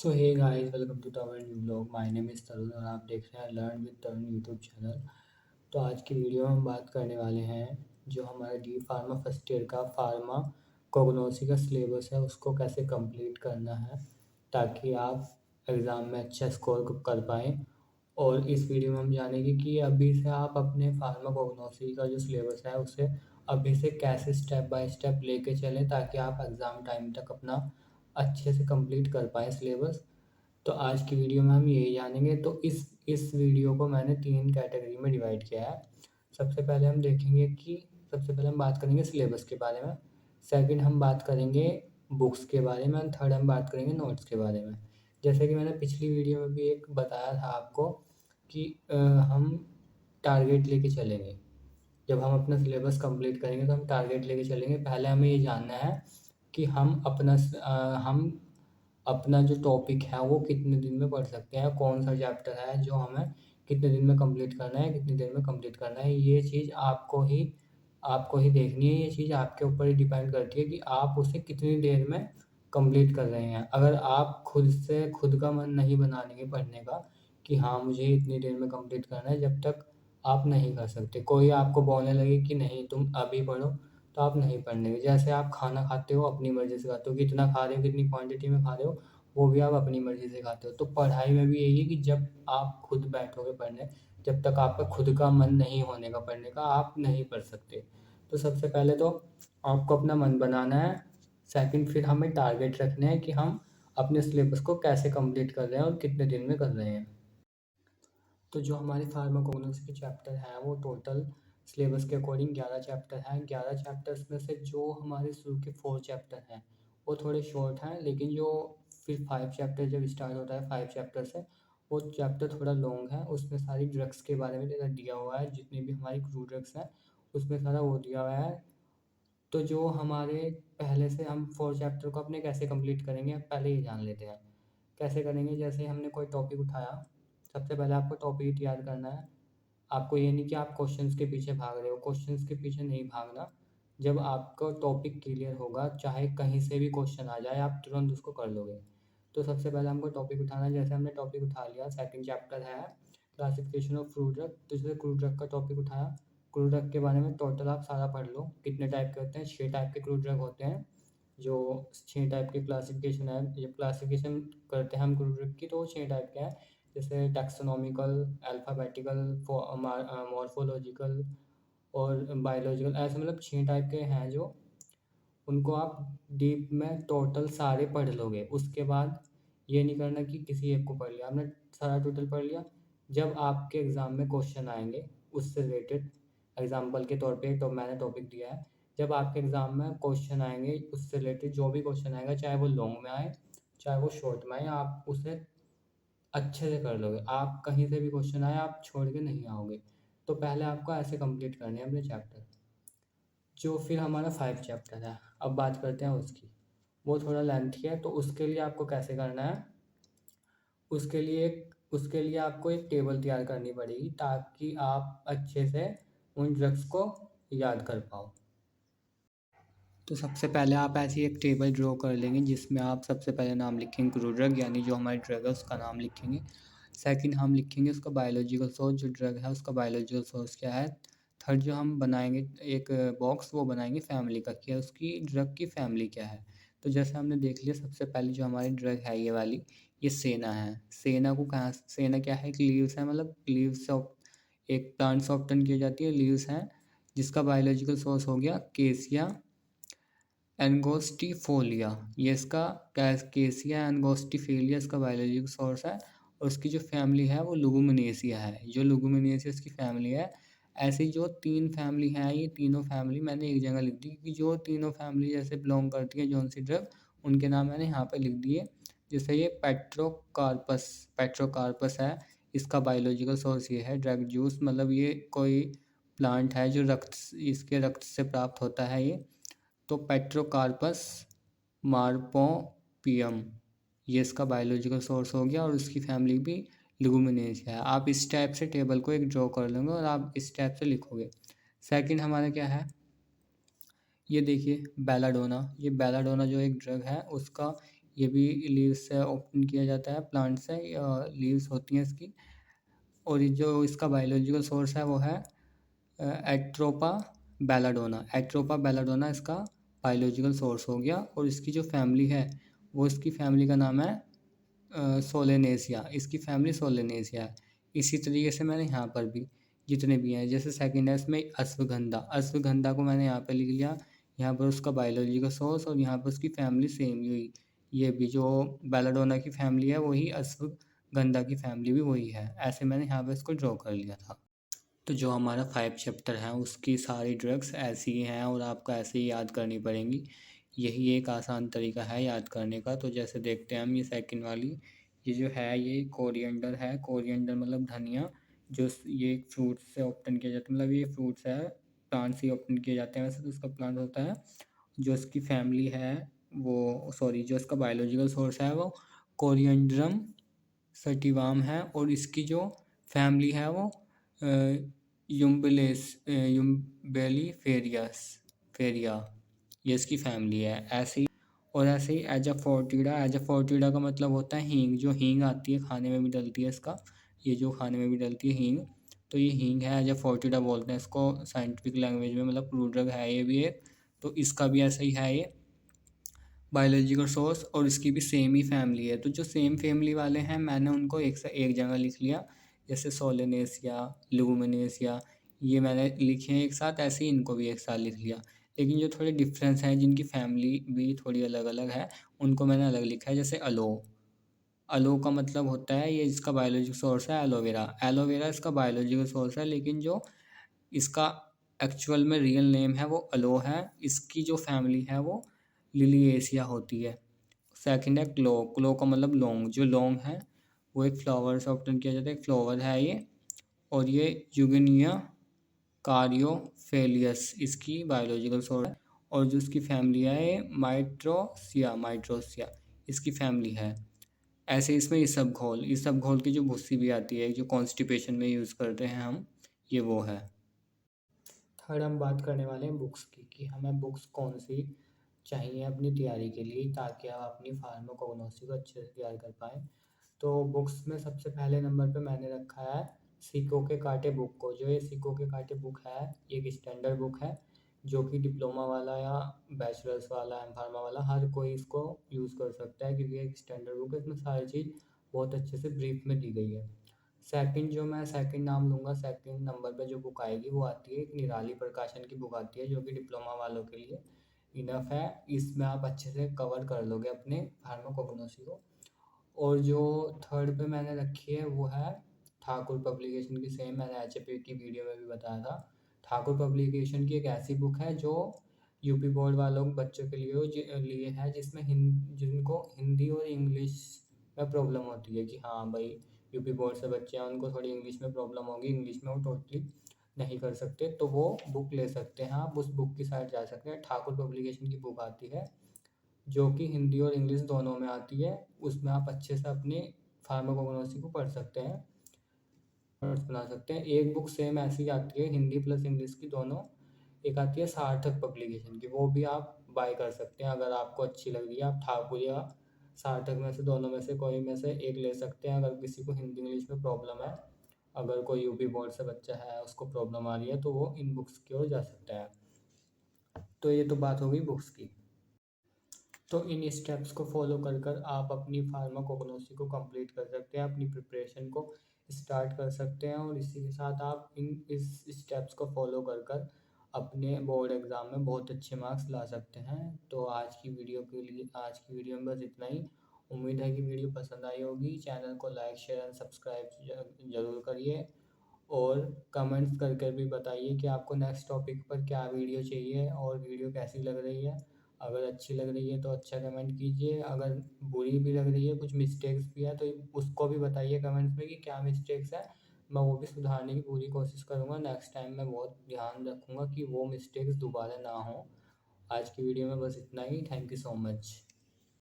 So hey guys, welcome to our new blog. My name is Tarun और आप देख रहे हैं learn with Tarun YouTube channel. तो आज की वीडियो में हम बात करने वाले हैं जो हमारा डी फार्मा फर्स्ट ईयर का फार्मा कोगनोसी का सिलेबस है उसको कैसे कंप्लीट करना है ताकि आप एग्ज़ाम में अच्छा स्कोर कर पाएँ। और इस वीडियो में हम जानेंगे कि अभी से आप अपने फार्मा कोगनोसी का जो सिलेबस है उसे अभी से कैसे स्टेप बाय स्टेप लेके चलें ताकि आप एग्ज़ाम टाइम तक अपना अच्छे से कंप्लीट कर पाएँ सिलेबस। तो आज की वीडियो में हम यही जानेंगे। तो इस वीडियो को मैंने 3 कैटेगरी में डिवाइड किया है। सबसे पहले हम देखेंगे कि सबसे पहले हम बात करेंगे सिलेबस के बारे में, सेकंड हम बात करेंगे बुक्स के बारे में, और थर्ड हम बात करेंगे नोट्स के बारे में। जैसे कि मैंने पिछली वीडियो में भी एक बताया था आपको कि हम टारगेट लेके चलेंगे। जब हम अपना सिलेबस कंप्लीट करेंगे तो हम टारगेट लेके चलेंगे। पहले हमें ये जानना है कि हम अपना जो टॉपिक है वो कितने दिन में पढ़ सकते हैं, कौन सा चैप्टर है जो हमें कितने दिन में कंप्लीट करना है, कितनी देर में कंप्लीट करना है। ये चीज़ आपको ही देखनी है। ये चीज़ आपके ऊपर ही डिपेंड करती है कि आप उसे कितनी देर में कंप्लीट कर रहे हैं। अगर आप खुद का मन नहीं बना लेंगे पढ़ने का कि हाँ, मुझे इतनी देर में कंप्लीट करना है, जब तक आप नहीं कर सकते। कोई आपको बोलने लगे कि नहीं तुम अभी पढ़ो, तो आप नहीं पढ़ने के। जैसे आप खाना खाते हो अपनी मर्ज़ी से खाते हो, कितना खा रहे हो, कितनी क्वांटिटी में खा रहे हो, वो भी आप अपनी मर्ज़ी से खाते हो। तो पढ़ाई में भी यही है कि जब आप खुद बैठोगे पढ़ने, जब तक आपका खुद का मन नहीं होने का पढ़ने का, आप नहीं पढ़ सकते। तो सबसे पहले तो आपको अपना मन बनाना है। सेकंड फिर हमें टारगेट रखने हैं कि हम अपने सिलेबस को कैसे कंप्लीट कर रहे हैं और कितने दिन में कर रहे हैं। तो जो हमारे फार्माकोग्नोसी के चैप्टर हैं वो टोटल सिलेबस के अकॉर्डिंग 11 चैप्टर हैं। 11 चैप्टर्स में से जो हमारे शुरू के 4 चैप्टर हैं वो थोड़े शॉर्ट हैं, लेकिन जो फिर 5 चैप्टर जब स्टार्ट होता है 5 चैप्टर से, वो चैप्टर थोड़ा लॉन्ग है। उसमें सारी ड्रग्स के बारे में दिया हुआ है, जितनी भी हमारी क्रू ड्रग्स हैं उसमें सारा वो दिया हुआ है। तो जो हमारे पहले से हम 4 चैप्टर को अपने कैसे कंप्लीट करेंगे, अब पहले ये जान लेते हैं। कैसे करेंगे, जैसे हमने कोई टॉपिक उठाया, सबसे पहले आपको टॉपिक याद करना है। आपको ये नहीं कि आप क्वेश्चंस के पीछे भाग रहे हो, क्वेश्चंस के पीछे नहीं भागना। जब आपका टॉपिक क्लियर होगा, चाहे कहीं से भी क्वेश्चन आ जाए, आप तुरंत उसको कर लोगे। तो सबसे पहले हमको टॉपिक उठाना है। जैसे हमने टॉपिक उठा लिया, सेकंड चैप्टर है क्लासिफिकेशन ऑफ फ्रूट ड्रग, तो जैसे फ्रूट ड्रग का टॉपिक उठाया। फ्रूट ड्रग के बारे में टोटल आप सारा पढ़ लो, कितने टाइप के होते हैं। 6 टाइप के फ्रूट ड्रग होते हैं। जो 6 टाइप के क्लासिफिकेशन है, जब क्लासिफिकेशन करते हैं हम फ्रूट ड्रग की, तो वो 6 टाइप के हैं। जैसे टैक्सोनॉमिकल, अल्फ़ाबेटिकल, मॉर्फ़ोलॉजिकल और बायोलॉजिकल, ऐसे मतलब 6 टाइप के हैं जो उनको आप डीप में टोटल सारे पढ़ लोगे। उसके बाद ये नहीं करना कि किसी एक को पढ़ लिया, आपने सारा टोटल पढ़ लिया। जब आपके एग्ज़ाम में क्वेश्चन आएँगे उससे रिलेटेड, एग्ज़ाम्पल के तौर पे तो मैंने टॉपिक दिया है। जब आपके एग्ज़ाम में क्वेश्चन आएँगे उससे रिलेटेड, जो भी क्वेश्चन आएगा, चाहे वो लॉन्ग में आए, चाहे वो शॉर्ट में आए, आप उसे अच्छे से कर लोगे। आप कहीं से भी क्वेश्चन आए, आप छोड़ के नहीं आओगे। तो पहले आपको ऐसे कंप्लीट करने हैं अपने चैप्टर। जो फिर हमारा 5 चैप्टर है, अब बात करते हैं उसकी। वो थोड़ा लेंथी है, तो उसके लिए आपको कैसे करना है, उसके लिए आपको एक टेबल तैयार करनी पड़ेगी ताकि आप अच्छे से उन ड्रग्स को याद कर पाओ। तो सबसे पहले आप ऐसी एक टेबल ड्रॉ कर लेंगे जिसमें आप सबसे पहले नाम लिखेंगे क्रू ड्रग, यानी जो हमारी ड्रग है उसका नाम लिखेंगे। सेकंड हम लिखेंगे उसका बायोलॉजिकल सोर्स, जो ड्रग है उसका बायोलॉजिकल सोर्स क्या है। थर्ड जो हम बनाएंगे एक बॉक्स, वो बनाएंगे फैमिली का, क्या उसकी ड्रग की फैमिली क्या है। तो जैसे हमने देख लिया, सबसे पहले जो हमारी ड्रग है ये वाली, ये सेना है। सेना क्या है, एक लीव्स है, मतलब लीव्स ऑफ एक प्लांट से ऑब्टेन की जाती है, लीव्स हैं। जिसका बायोलॉजिकल सोर्स हो गया केसिया एंगोस्टिफोलिया, ये इसका कैसिया एंगोस्टिफोलिया इसका बायोलॉजिकल सोर्स है। और उसकी जो फैमिली है वो लुगुमिनेसिया है, जो लुगुमिनेसिया इसकी फैमिली है। ऐसी जो 3 फैमिली हैं, ये तीनों फैमिली मैंने एक जगह लिख दी क्योंकि जो तीनों फैमिली जैसे बिलोंग करती है जौन सी ड्रग, उनके नाम मैंने यहाँ पे लिख दिए। जैसे ये पेट्रोकार्पस है, इसका बायोलॉजिकल सोर्स ये है ड्रग जूस, मतलब ये कोई प्लांट है जो इसके रक्त से प्राप्त होता है ये। तो पेट्रोकार्पस मार्पोपियम, ये इसका बायोलॉजिकल सोर्स हो गया, और उसकी फैमिली भी लिगुमिनेसिया है। आप इस टाइप से टेबल को एक ड्रॉ कर लेंगे और आप इस टाइप से लिखोगे। सेकंड हमारा क्या है, ये देखिए बेलाडोना, ये बेलाडोना जो एक ड्रग है उसका ये भी लीव्स से ओपन किया जाता है, प्लांट से लीव्स होती हैं इसकी। और ये जो इसका बायोलॉजिकल सोर्स है वो है एट्रोपा बेलाडोना। एट्रोपा बेलाडोना इसका बायोलॉजिकल सोर्स हो गया। और इसकी जो फैमिली है वो इसकी फैमिली का नाम है सोलेनेसिया। इसकी फैमिली सोलेनेसिया है। इसी तरीके से मैंने यहाँ पर भी जितने भी हैं, जैसे सेकेंड है इसमें अश्वगंधा। अश्वगंधा को मैंने यहाँ पे लिख लिया, यहाँ पर उसका बायोलॉजिकल सोर्स और यहाँ पर उसकी फैमिली सेम ही हुई। ये भी जो बेलाडोना की फैमिली है वही अश्वगंधा की फैमिली भी वही है। ऐसे मैंने यहाँ पर इसको ड्रॉ कर लिया था। तो जो हमारा 5 चैप्टर है उसकी सारी ड्रग्स ऐसी ही हैं और आपको ऐसे ही याद करनी पड़ेंगी। यही एक आसान तरीका है याद करने का। तो जैसे देखते हैं हम ये सेकंड वाली, ये जो है ये कोरिएंडर है। कोरिएंडर मतलब धनिया, जो ये एक फ्रूट से ऑब्टेन किया जाता है, मतलब ये फ्रूट्स है प्लांट से ऑब्टेन किए जाते हैं वैसे तो उसका प्लांट होता है। जो इसकी फैमिली है वो सॉरी जो इसका बायोलॉजिकल सोर्स है वो कोरिएंडरम सटिवाम है। और इसकी जो फैमिली है वो यूम्बेली फेरिया, ये इसकी फैमिली है। ऐसे ही और ऐसे ही एजाफोर्टिडा। एजाफोर्टिडा का मतलब होता है हींग। जो हींग आती है खाने में भी डलती है इसका, ये जो खाने में भी डलती है हींग, तो ये हींग है। एजाफोर्टिडा बोलते हैं इसको साइंटिफिक लैंग्वेज में, मतलब फ्रूट ड्रग है ये भी एक। तो इसका भी ऐसा ही है ये बायोलॉजिकल सोर्स, और इसकी भी सेम ही फैमिली है। तो जो सेम फैमिली वाले हैं मैंने उनको एक से एक जगह लिख लिया, जैसे सोलेनेसिया, लुमिनेसिया, ये मैंने लिखे हैं एक साथ, ऐसे ही इनको भी एक साथ लिख लिया। लेकिन जो थोड़े डिफरेंस हैं जिनकी फैमिली भी थोड़ी अलग अलग है उनको मैंने अलग लिखा है। जैसे अलो, अलो का मतलब होता है, ये इसका बायोलॉजिकल सोर्स है एलोवेरा। एलोवेरा इसका बायोलॉजिकल सोर्स है, लेकिन जो इसका एक्चुअल में रियल नेम है वो अलो है। इसकी जो फैमिली है वो लिलिएसिया होती है। सेकंड है क्लो। क्लो का मतलब लौंग। जो लौंग है वो एक फ्लावर से ऑब्टेन किया जाता है, एक फ्लावर है ये। और ये यूगेनिया कार्योफेलियस इसकी बायोलॉजिकल सोर्स है। और जो इसकी फैमिली है ये माइट्रोसिया इसकी फैमिली है। ऐसे इसमें इसब घोल की जो भुस्सी भी आती है जो कॉन्स्टिपेशन में यूज़ करते हैं हम, ये वो है। थर्ड हम बात करने वाले हैं बुक्स की, कि हमें बुक्स कौन सी चाहिए अपनी तैयारी के लिए ताकि आप अपनी फार्माकोग्नोसी को अच्छे से तैयार कर पाएँ। तो बुक्स में सबसे पहले नंबर पे मैंने रखा है सिक्कों के कांटे बुक को। जो ये सिक्कों के कांटे बुक है ये एक स्टैंडर्ड बुक है जो कि डिप्लोमा वाला या बैचलर्स वाला एम फार्मा वाला हर कोई इसको यूज़ कर सकता है, क्योंकि एक स्टैंडर्ड बुक है, इसमें सारी चीज़ बहुत अच्छे से ब्रीफ में दी गई है। सेकंड जो मैं सेकंड नाम लूँगा, सेकंड नंबर पे जो बुक आएगी वो आती है एक निराली प्रकाशन की बुक आती है जो कि डिप्लोमा वालों के लिए इनफ है। इसमें आप अच्छे से कवर कर लोगे अपने फार्माकोग्नोसी को। और जो थर्ड पे मैंने रखी है वो है ठाकुर पब्लिकेशन की। सेम मैंने एचएपी की वीडियो में भी बताया था। ठाकुर पब्लिकेशन की एक ऐसी बुक है जो यूपी बोर्ड वालों बच्चों के लिए है, जिसमें जिनको हिंदी और इंग्लिश में प्रॉब्लम होती है कि हाँ भाई यूपी बोर्ड से बच्चे हैं उनको थोड़ी इंग्लिश में प्रॉब्लम होगी, इंग्लिश में वो टोटली नहीं कर सकते, तो वो बुक ले सकते हैं। आप उस बुक की साइड जा सकते हैं। ठाकुर पब्लिकेशन की बुक आती है जो कि हिंदी और इंग्लिश दोनों में आती है। उसमें आप अच्छे से अपनी फार्माकोग्नोसी को पढ़ सकते हैं, नोट्स बना सकते हैं। एक बुक सेम ऐसी आती है हिंदी प्लस इंग्लिश की दोनों, एक आती है सार्थक पब्लिकेशन की, वो भी आप बाय कर सकते हैं अगर आपको अच्छी लग रही है। आप ठाकुर या सार्थक में से दोनों में से कोई में से एक ले सकते हैं अगर किसी को हिंदी इंग्लिश में प्रॉब्लम है। अगर कोई यूपी बोर्ड से बच्चा है उसको प्रॉब्लम आ रही है तो वो इन बुक्स की ओर जा सकता है। तो ये तो बात हो गई बुक्स की। तो इन स्टेप्स को फॉलो कर आप अपनी फार्माकोग्नोसी को कंप्लीट कर सकते हैं, अपनी प्रिपरेशन को स्टार्ट कर सकते हैं। और इसी के साथ आप इस स्टेप्स को फॉलो कर अपने बोर्ड एग्ज़ाम में बहुत अच्छे मार्क्स ला सकते हैं। तो आज की वीडियो में बस इतना ही। उम्मीद है कि वीडियो पसंद आई होगी। चैनल को लाइक शेयर एंड सब्सक्राइब ज़रूर करिए और कमेंट्स करके भी बताइए कि आपको नेक्स्ट टॉपिक पर क्या वीडियो चाहिए और वीडियो कैसी लग रही है। अगर अच्छी लग रही है तो अच्छा कमेंट कीजिए, अगर बुरी भी लग रही है कुछ मिस्टेक्स भी है तो उसको भी बताइए कमेंट्स में कि क्या मिस्टेक्स है। मैं वो भी सुधारने की पूरी कोशिश करूँगा। नेक्स्ट टाइम मैं बहुत ध्यान रखूँगा कि वो मिस्टेक्स दोबारा ना हो। आज की वीडियो में बस इतना ही। Thank you so much.